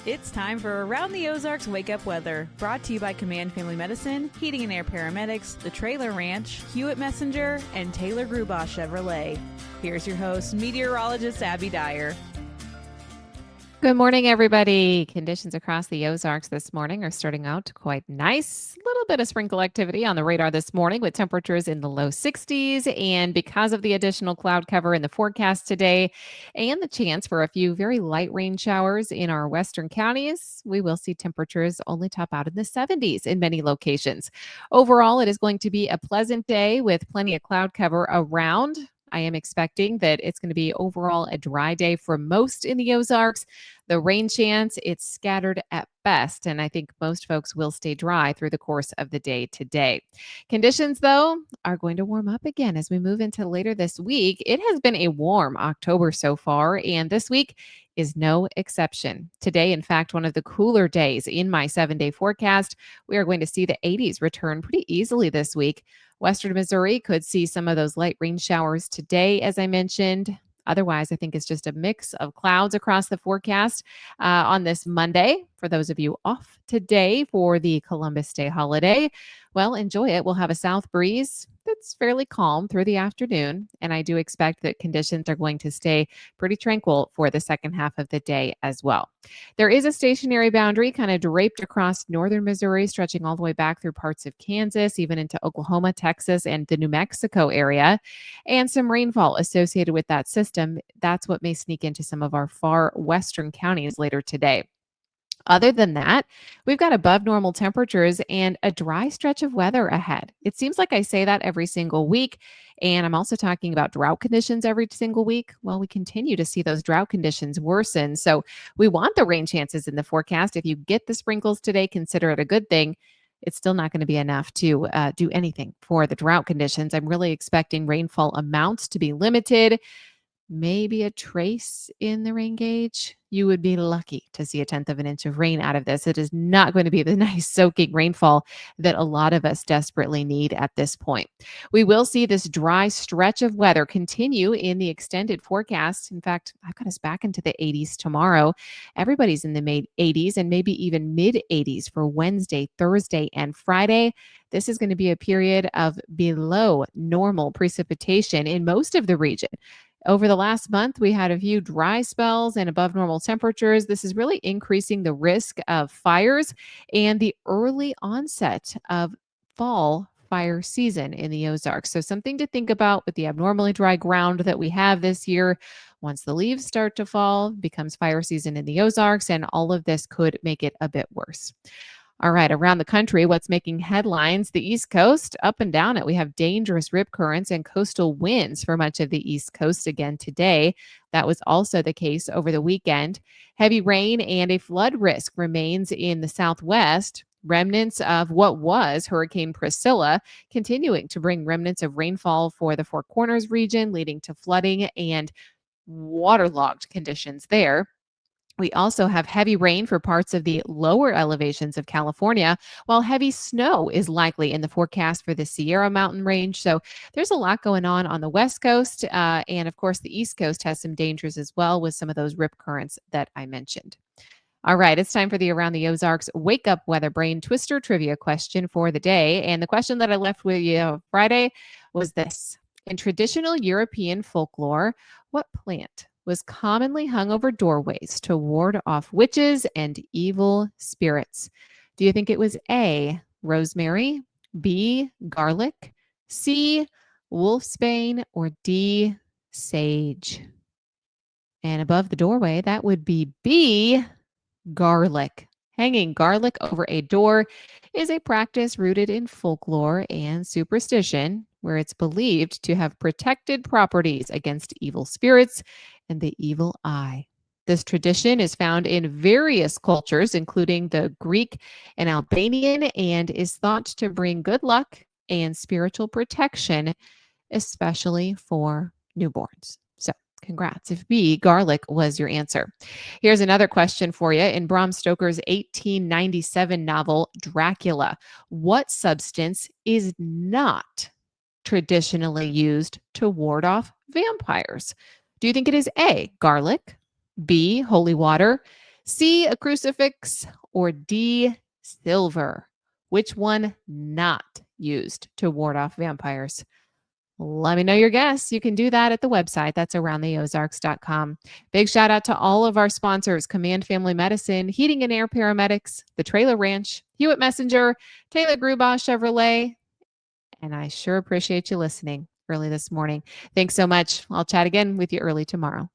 It's time for Around the Ozarks Wake Up Weather, brought to you by Command Family Medicine, Heating and Air Paramedics, The Trailer Ranch, Hewitt Messenger, and Taylor Grubaugh Chevrolet. Here's your host, meteorologist Abby Dyer. Good morning, everybody. Conditions across the Ozarks this morning are starting out quite nice. A little bit of sprinkle activity on the radar this morning with temperatures in the low 60s. And because of the additional cloud cover in the forecast today and the chance for a few very light rain showers in our western counties, we will see temperatures only top out in the 70s in many locations. Overall, it is going to be a pleasant day with plenty of cloud cover around. I am expecting that it's going to be overall a dry day for most in the Ozarks. The rain chance, it's scattered at best, and I think most folks will stay dry through the course of the day today. Conditions, though, are going to warm up again as we move into later this week. It has been a warm October so far, and this week is no exception. Today, in fact, one of the cooler days in my 7-day forecast. We are going to see the 80s return pretty easily this week. Western Missouri could see some of those light rain showers today, as I mentioned. Otherwise, I think it's just a mix of clouds across the forecast on this Monday. For those of you off today for the Columbus Day holiday, well, enjoy it. We'll have a south breeze that's fairly calm through the afternoon, and I do expect that conditions are going to stay pretty tranquil for the second half of the day as well. There is a stationary boundary kind of draped across northern Missouri, stretching all the way back through parts of Kansas, even into Oklahoma, Texas, and the New Mexico area, and some rainfall associated with that system. That's what may sneak into some of our far western counties later today. Other than that, we've got above normal temperatures and a dry stretch of weather ahead. It seems like I say that every single week. And I'm also talking about drought conditions every single week. Well, we continue to see those drought conditions worsen. So we want the rain chances in the forecast. If you get the sprinkles today, consider it a good thing. It's still not going to be enough to do anything for the drought conditions. I'm really expecting rainfall amounts to be limited. Maybe a trace in the rain gauge. You would be lucky to see 1/10 of an inch of rain out of this. It is not going to be the nice soaking rainfall that a lot of us desperately need at this point. We will see this dry stretch of weather continue in the extended forecast. In fact, I've got us back into the 80s tomorrow. Everybody's in the mid 80s and maybe even mid 80s for Wednesday, Thursday, and Friday. This is going to be a period of below normal precipitation in most of the region. Over the last month, we had a few dry spells and above normal temperatures. This is really increasing the risk of fires and the early onset of fall fire season in the Ozarks. So something to think about with the abnormally dry ground that we have this year. Once the leaves start to fall, becomes fire season in the Ozarks, and all of this could make it a bit worse. All right, around the country, what's making headlines? The East Coast, up and down it. We have dangerous rip currents and coastal winds for much of the East Coast again today. That was also the case over the weekend. Heavy rain and a flood risk remains in the Southwest. Remnants of what was Hurricane Priscilla continuing to bring remnants of rainfall for the Four Corners region, leading to flooding and waterlogged conditions there. We also have heavy rain for parts of the lower elevations of California, while heavy snow is likely in the forecast for the Sierra Mountain Range. So there's a lot going on the West Coast. And of course, the East Coast has some dangers as well with some of those rip currents that I mentioned. All right, it's time for the Around the Ozarks Wake Up Weather Brain Twister trivia question for the day. And the question that I left with you Friday was this. In traditional European folklore, what plant was commonly hung over doorways to ward off witches and evil spirits? Do you think it was A, rosemary, B, garlic, C, wolfsbane, or D, sage? And above the doorway, that would be B, garlic. Hanging garlic over a door is a practice rooted in folklore and superstition, where it's believed to have protected properties against evil spirits and the evil eye. This tradition is found in various cultures, including the Greek and Albanian, and is thought to bring good luck and spiritual protection, especially for newborns. So, congrats if B, garlic was your answer. Here's another question for you. In Bram Stoker's 1897 novel, Dracula, what substance is not traditionally used to ward off vampires? Do you think it is A, garlic, B, holy water, C, a crucifix, or D, silver? Which one not used to ward off vampires? Let me know your guess. You can do that at the website. That's aroundtheozarks.com. Big shout out to all of our sponsors: Command Family Medicine, Heating and Air Paramedics, the Trailer Ranch, Hewitt Messenger, Taylor Grubaugh Chevrolet. And I sure appreciate you listening early this morning. Thanks so much. I'll chat again with you early tomorrow.